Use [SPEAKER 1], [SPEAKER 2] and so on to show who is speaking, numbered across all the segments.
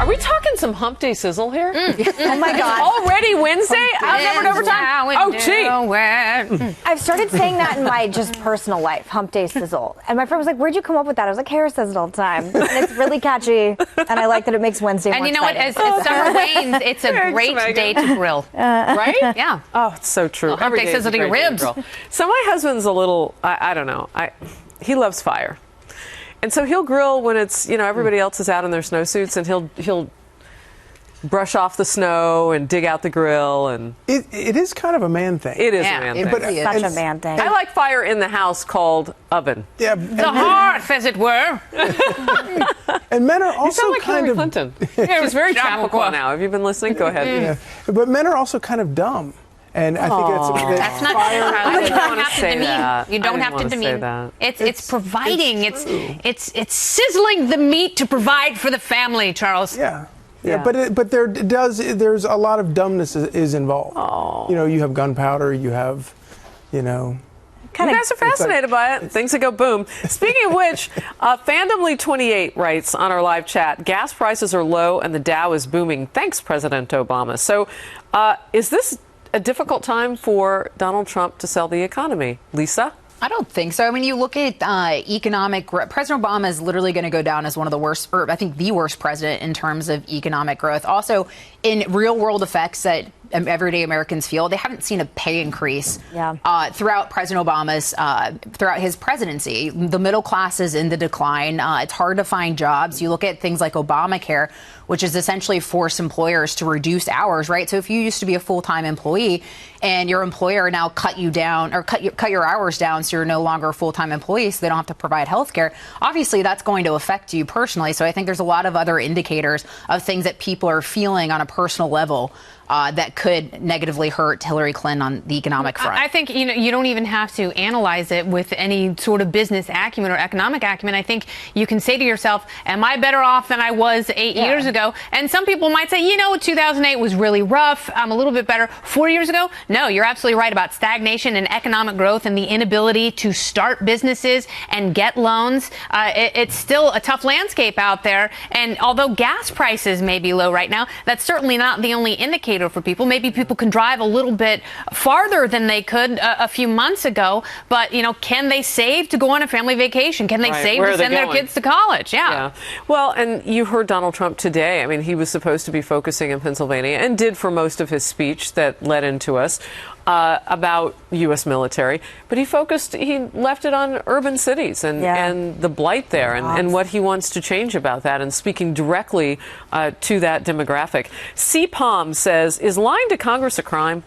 [SPEAKER 1] Are we talking some hump day sizzle here?
[SPEAKER 2] Oh my God.
[SPEAKER 1] Already Wednesday? Outnumbered overtime? Oh, gee.
[SPEAKER 2] I've started saying that in my just personal life, hump day sizzle. And my friend was like, where'd you come up with that? I was like, Harris says it all the time. And it's really catchy. And I like that it makes Wednesday
[SPEAKER 3] And
[SPEAKER 2] more
[SPEAKER 3] you know what?
[SPEAKER 2] exciting.
[SPEAKER 3] As summer wanes, it's a great day to grill.
[SPEAKER 1] Right?
[SPEAKER 3] Yeah.
[SPEAKER 1] Oh, it's so true.
[SPEAKER 3] Hump
[SPEAKER 1] Every
[SPEAKER 3] day
[SPEAKER 1] day is a
[SPEAKER 3] sizzle to your
[SPEAKER 1] great day to
[SPEAKER 3] ribs.
[SPEAKER 1] grill. So my husband's a little, I don't know. He loves fire. And so he'll grill when it's, everybody else is out in their snowsuits, and he'll brush off the snow and dig out the grill. And
[SPEAKER 4] it is kind of a man thing.
[SPEAKER 1] it is
[SPEAKER 3] Yeah,
[SPEAKER 1] a man
[SPEAKER 3] it
[SPEAKER 1] thing.
[SPEAKER 4] But
[SPEAKER 2] Such a man thing.
[SPEAKER 1] I like fire in the house called oven.
[SPEAKER 4] Yeah,
[SPEAKER 3] The hearth, as it were.
[SPEAKER 4] and men are
[SPEAKER 1] You
[SPEAKER 4] also
[SPEAKER 1] sound like
[SPEAKER 4] kind
[SPEAKER 1] Hillary
[SPEAKER 4] of
[SPEAKER 1] Clinton. She's very tropical now. Have you been listening? Go ahead.
[SPEAKER 4] Yeah. But men are also kind of dumb. And I think
[SPEAKER 3] That's not
[SPEAKER 1] I
[SPEAKER 3] true. You
[SPEAKER 1] didn't
[SPEAKER 3] don't
[SPEAKER 1] wanna
[SPEAKER 3] have to
[SPEAKER 1] say
[SPEAKER 3] demean.
[SPEAKER 1] that.
[SPEAKER 3] You don't
[SPEAKER 1] I didn't
[SPEAKER 3] have to
[SPEAKER 1] wanna say
[SPEAKER 3] demean.
[SPEAKER 1] that.
[SPEAKER 3] It's providing.
[SPEAKER 4] true.
[SPEAKER 3] It's sizzling the meat to provide for the family, Charles.
[SPEAKER 4] Yeah.
[SPEAKER 1] Yeah.
[SPEAKER 4] But there's a lot of dumbness is involved. You have gunpowder, you have,
[SPEAKER 1] You guys are fascinated by it. Things that go boom. Speaking of which, Fandomly28 writes on our live chat, gas prices are low and the Dow is booming. Thanks, President Obama. So is this a difficult time for Donald Trump to sell the economy? Lisa?
[SPEAKER 5] I don't think so. I mean, you look at President Obama is literally going to go down as one of the worst, or I think the worst president in terms of economic growth. Also, in real world effects that everyday Americans feel, they haven't seen a pay increase throughout President Obama's, throughout his presidency. The middle class is in the decline. It's hard to find jobs. You look at things like Obamacare, which is essentially force employers to reduce hours, right? So if you used to be a full-time employee and your employer now cut you down or cut your hours down so you're no longer a full-time employee, so they don't have to provide health care, obviously that's going to affect you personally. So I think there's a lot of other indicators of things that people are feeling on a personal level that could negatively hurt Hillary Clinton on the economic front.
[SPEAKER 3] I think you don't even have to analyze it with any sort of business acumen or economic acumen. I think you can say to yourself, am I better off than I was 8 years ago? And some people might say, 2008 was really rough. I'm a little bit better. 4 years ago? No, you're absolutely right about stagnation and economic growth and the inability to start businesses and get loans. It's still a tough landscape out there. And although gas prices may be low right now, that's certainly not the only indicator for people. Maybe people can drive a little bit farther than they could a few months ago, but can they save to go on a family vacation? Can they save to send their kids to college? Yeah.
[SPEAKER 1] Well, and you heard Donald Trump today. I mean, he was supposed to be focusing in Pennsylvania and did for most of his speech that led into us about U.S. military, but he left it on urban cities and the blight there and what he wants to change about that, and speaking directly to that demographic. CPOM says, is lying to Congress a crime?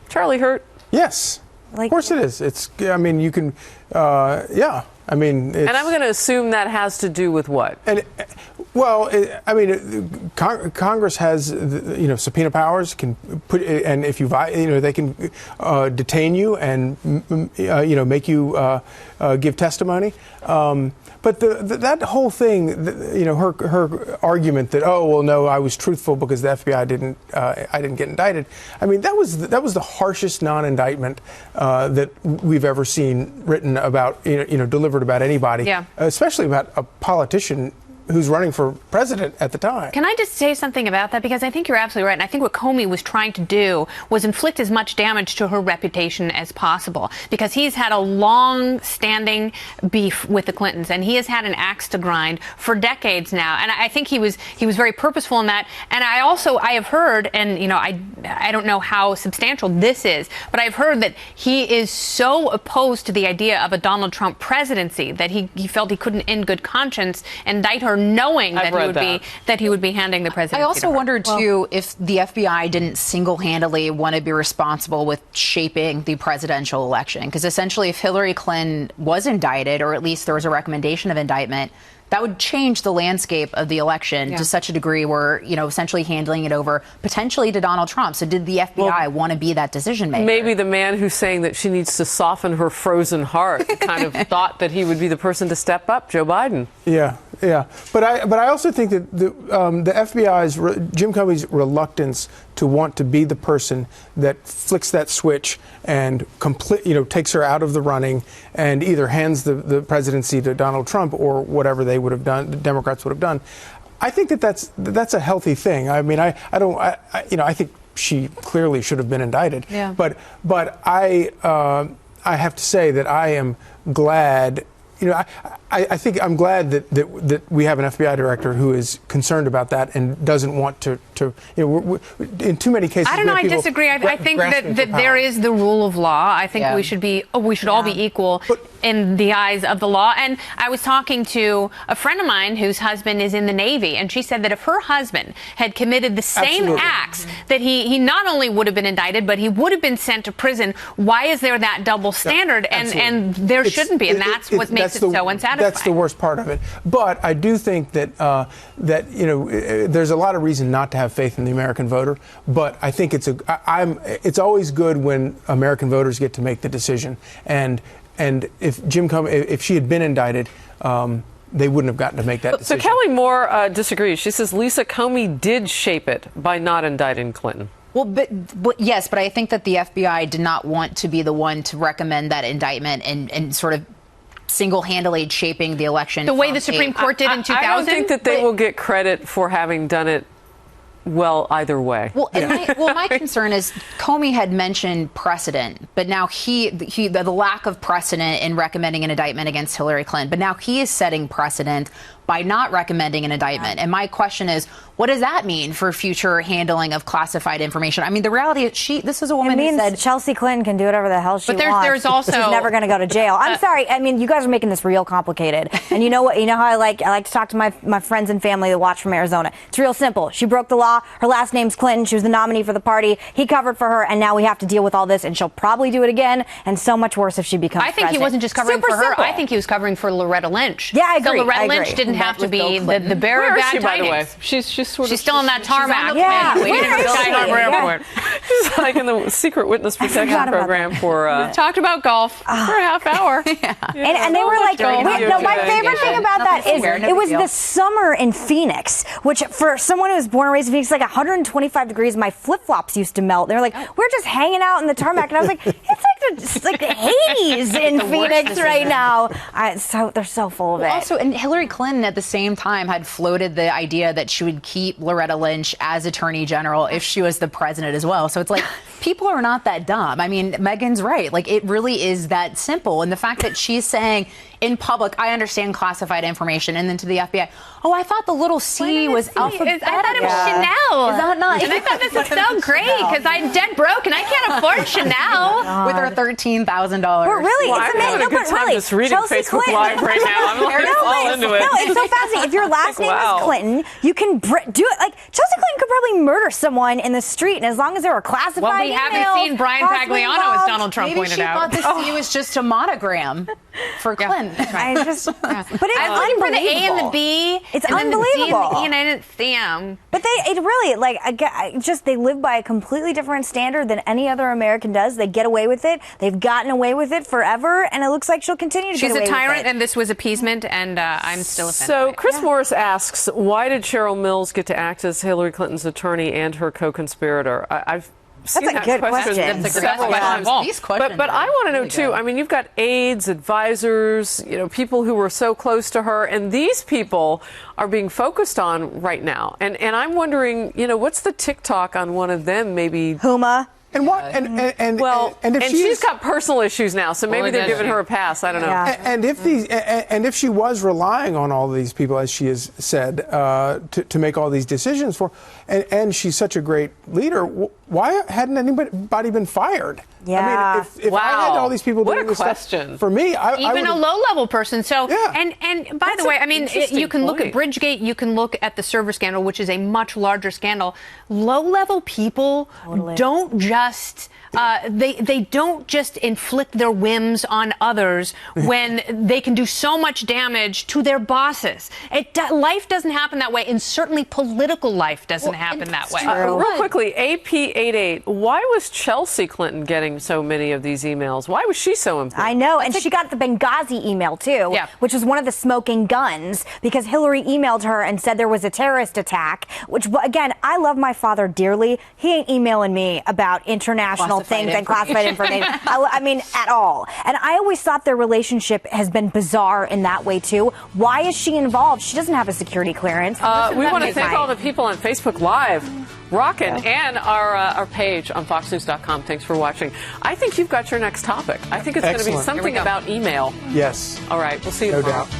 [SPEAKER 1] Charlie Hurt?
[SPEAKER 4] yes. Of course it is. You can, yeah. And
[SPEAKER 1] I'm going to assume that has to do with what?
[SPEAKER 4] Congress has, subpoena powers. Can put, and if you, they can detain you and, make you give testimony. But that whole thing, her argument that, oh well, no, I was truthful because the FBI I didn't get indicted. I mean, that was the harshest non-indictment that we've ever seen written about, delivered about anybody, especially about a politician who's running for president at the time.
[SPEAKER 3] Can I just say something about that? Because I think you're absolutely right. And I think what Comey was trying to do was inflict as much damage to her reputation as possible. Because he's had a long-standing beef with the Clintons, and he has had an axe to grind for decades now. And I think he was very purposeful in that. And I have heard, and I don't know how substantial this is, but I've heard that he is so opposed to the idea of a Donald Trump presidency that he felt he couldn't in good conscience indict her, knowing that he would be handing the presidency.
[SPEAKER 5] I also wondered too if the FBI didn't single-handedly want to be responsible with shaping the presidential election, because essentially if Hillary Clinton was indicted, or at least there was a recommendation of indictment, that would change the landscape of the election to such a degree where, essentially handling it over potentially to Donald Trump. So did the FBI want to be that decision maker?
[SPEAKER 1] Maybe the man who's saying that she needs to soften her frozen heart kind of thought that he would be the person to step up, Joe Biden.
[SPEAKER 4] Yeah. But I also think that the FBI's, Jim Comey's reluctance to want to be the person that flicks that switch and takes her out of the running and either hands the presidency to Donald Trump or whatever they would have done, the Democrats would have done. I think that's a healthy thing. I mean, I think she clearly should have been indicted.
[SPEAKER 3] Yeah.
[SPEAKER 4] But I have to say that I am glad. I think I'm glad that we have an FBI director who is concerned about that and doesn't want to in too many cases.
[SPEAKER 3] I don't know. I disagree. I think that there is the rule of law. I think we should all be equal in the eyes of the law. And I was talking to a friend of mine whose husband is in the Navy, and she said that if her husband had committed the same acts, that he not only would have been indicted, but he would have been sent to prison. Why is there that double standard? And there shouldn't be. And that's what makes it so unsatisfying.
[SPEAKER 4] That's the worst part of it. But I do think that there's a lot of reason not to have faith in the American voter. But I think it's always good when American voters get to make the decision. And if she had been indicted, they wouldn't have gotten to make that decision.
[SPEAKER 1] So Kelly Moore disagrees. She says Lisa Comey did shape it by not indicting Clinton.
[SPEAKER 5] Well, but yes, but I think that the FBI did not want to be the one to recommend that indictment and sort of single-handedly shaping the election.
[SPEAKER 3] The way the Supreme Court did in 2000?
[SPEAKER 1] I don't think that they will get credit for having done it well either way.
[SPEAKER 5] Well, my concern is Comey had mentioned precedent, but now the lack of precedent in recommending an indictment against Hillary Clinton, but now he is setting precedent by not recommending an indictment. And my question is, what does that mean for future handling of classified information? I mean, the reality is this is a woman who said
[SPEAKER 2] Chelsea Clinton can do whatever the hell she wants.
[SPEAKER 3] But there's also...
[SPEAKER 2] She's never going to go to jail. I'm sorry. I mean, you guys are making this real complicated. And you know what? You know how I like to talk to my friends and family that watch from Arizona. It's real simple. She broke the law. Her last name's Clinton. She was the nominee for the party. He covered for her, and now we have to deal with all this, and she'll probably do it again, and so much worse if she becomes
[SPEAKER 3] I think
[SPEAKER 2] president.
[SPEAKER 3] He wasn't just covering
[SPEAKER 2] Super
[SPEAKER 3] for her.
[SPEAKER 2] simple.
[SPEAKER 3] I think he was covering for Loretta Lynch.
[SPEAKER 2] Yeah, I agree.
[SPEAKER 3] So Loretta
[SPEAKER 2] I agree.
[SPEAKER 3] Lynch didn't have to be the bearer
[SPEAKER 1] Where
[SPEAKER 3] of
[SPEAKER 1] is
[SPEAKER 3] bad
[SPEAKER 1] she, by the way?
[SPEAKER 3] tidings.
[SPEAKER 1] She's
[SPEAKER 3] still on that tarmac.
[SPEAKER 2] Yeah,
[SPEAKER 3] waiting
[SPEAKER 2] where
[SPEAKER 3] at
[SPEAKER 2] is
[SPEAKER 3] Sky
[SPEAKER 2] she?
[SPEAKER 3] Harbor
[SPEAKER 2] Yeah.
[SPEAKER 3] Airport.
[SPEAKER 1] She's like in the secret witness protection
[SPEAKER 2] forgot about
[SPEAKER 1] program for
[SPEAKER 3] Talked about golf for a half hour.
[SPEAKER 2] And they were like,
[SPEAKER 1] During
[SPEAKER 2] wait,
[SPEAKER 1] the
[SPEAKER 2] no, my
[SPEAKER 1] DOJ
[SPEAKER 2] favorite thing about that
[SPEAKER 5] Nothing
[SPEAKER 2] is
[SPEAKER 5] weird, no
[SPEAKER 2] it
[SPEAKER 5] big
[SPEAKER 2] was
[SPEAKER 5] deal.
[SPEAKER 2] the summer in Phoenix, which for someone who was born and raised in Phoenix, like 125 degrees, my flip-flops used to melt. They were like, we're just hanging out in the tarmac. And I was like, it's like Hades in Phoenix right now. They're so full of it.
[SPEAKER 5] Also, and Hillary Clinton at the same time had floated the idea that she would keep Loretta Lynch as Attorney General if she was the president as well. So it's like, people are not that dumb. I mean, Megyn's right. Like, it really is that simple. And the fact that she's saying in public, I understand classified information, and then to the FBI, oh, I thought the little C was alphabetical.
[SPEAKER 3] I thought it was Chanel.
[SPEAKER 5] Is that not?
[SPEAKER 3] And I thought this is so great because I'm dead broke and I can't afford Chanel.
[SPEAKER 5] With her $13,000.
[SPEAKER 2] But really,
[SPEAKER 1] Well,
[SPEAKER 2] it's
[SPEAKER 1] I'm
[SPEAKER 2] amazing.
[SPEAKER 1] having a good time
[SPEAKER 2] really,
[SPEAKER 1] just reading
[SPEAKER 2] Chelsea
[SPEAKER 1] Facebook
[SPEAKER 2] Clinton.
[SPEAKER 1] Live right now. I'm like all into it.
[SPEAKER 2] No, it's so fascinating. If your last name
[SPEAKER 1] Wow.
[SPEAKER 2] is Clinton, you can do it. Like, Chelsea Clinton could probably murder someone in the street, and as long as there were classified
[SPEAKER 3] Well, we haven't
[SPEAKER 2] emails,
[SPEAKER 3] seen Brian
[SPEAKER 2] possibly
[SPEAKER 3] Pagliano, as
[SPEAKER 2] involved.
[SPEAKER 3] Donald Trump
[SPEAKER 5] Maybe
[SPEAKER 3] pointed
[SPEAKER 5] she
[SPEAKER 3] out.
[SPEAKER 5] thought the C was just a monogram for Clinton.
[SPEAKER 2] I just, but it's
[SPEAKER 3] I was looking for the A and the
[SPEAKER 2] unbelievable.
[SPEAKER 3] B.
[SPEAKER 2] It's
[SPEAKER 3] and then the D and the
[SPEAKER 2] unbelievable.
[SPEAKER 3] E, and I didn't see them.
[SPEAKER 2] But it really, like, they live by a completely different standard than any other American does. They get away with it. They've gotten away with it forever, and it looks like she'll continue to
[SPEAKER 3] She's
[SPEAKER 2] get away
[SPEAKER 3] a tyrant,
[SPEAKER 2] with it.
[SPEAKER 3] and this was appeasement, and I'm still offended.
[SPEAKER 1] So
[SPEAKER 3] by it.
[SPEAKER 1] Chris Morris asks, why did Cheryl Mills get to act as Hillary Clinton's attorney and her co-conspirator? I've seen
[SPEAKER 2] a
[SPEAKER 1] that
[SPEAKER 2] good
[SPEAKER 1] question
[SPEAKER 2] question.
[SPEAKER 3] That's a
[SPEAKER 1] several
[SPEAKER 3] great
[SPEAKER 1] times.
[SPEAKER 3] question.
[SPEAKER 5] These questions
[SPEAKER 1] But I
[SPEAKER 5] are
[SPEAKER 1] want to know
[SPEAKER 5] really
[SPEAKER 1] too.
[SPEAKER 5] good.
[SPEAKER 1] I mean, you've got aides, advisors, people who were so close to her, and these people are being focused on right now. And I'm wondering, what's the TikTok on one of them? Maybe.
[SPEAKER 2] Huma.
[SPEAKER 4] And what? And
[SPEAKER 1] Well,
[SPEAKER 4] and if
[SPEAKER 1] she's got personal issues now, so maybe
[SPEAKER 3] Well,
[SPEAKER 1] they're
[SPEAKER 3] does
[SPEAKER 1] giving
[SPEAKER 3] she?
[SPEAKER 1] her a pass. I don't know.
[SPEAKER 2] Yeah.
[SPEAKER 4] and if she was relying on all these people, as she has said, to make all these decisions for, and she's such a great leader, why hadn't anybody been fired?
[SPEAKER 2] Yeah.
[SPEAKER 4] I mean, if I had all these people
[SPEAKER 1] What
[SPEAKER 4] doing
[SPEAKER 1] a
[SPEAKER 4] this
[SPEAKER 1] question.
[SPEAKER 4] stuff for me, I
[SPEAKER 3] Even a
[SPEAKER 4] would've-
[SPEAKER 3] low-level person. So,
[SPEAKER 4] Yeah.
[SPEAKER 3] and by
[SPEAKER 1] That's
[SPEAKER 3] the way,
[SPEAKER 1] an
[SPEAKER 3] I mean,
[SPEAKER 1] interesting
[SPEAKER 3] you can look at
[SPEAKER 1] point.
[SPEAKER 3] Bridgegate, you can look at the server scandal, which is a much larger scandal. Low-level people don't just. They don't just inflict their whims on others when they can do so much damage to their bosses. Life doesn't happen that way, and certainly political life doesn't happen that way.
[SPEAKER 1] Real quickly, AP88, why was Chelsea Clinton getting behind so many of these emails? Why was she so important?
[SPEAKER 2] I know, and she got the Benghazi email too,
[SPEAKER 3] Yeah.
[SPEAKER 2] which was one of the smoking guns because Hillary emailed her and said there was a terrorist attack, which, again, I love my father dearly. He ain't emailing me about international
[SPEAKER 5] Classified
[SPEAKER 2] things and classified information. I mean, at all. And I always thought their relationship has been bizarre in that way too. Why is she involved? She doesn't have a security clearance.
[SPEAKER 1] We want to
[SPEAKER 2] Make
[SPEAKER 1] thank
[SPEAKER 2] my-
[SPEAKER 1] all the people on Facebook Live, rockin', and our page on FoxNews.com. Thanks for watching. I think you've got your next topic. I think it's going to be
[SPEAKER 4] Excellent.
[SPEAKER 1] something about email.
[SPEAKER 4] Yes.
[SPEAKER 1] All right, we'll see you
[SPEAKER 4] No
[SPEAKER 1] tomorrow.
[SPEAKER 4] doubt.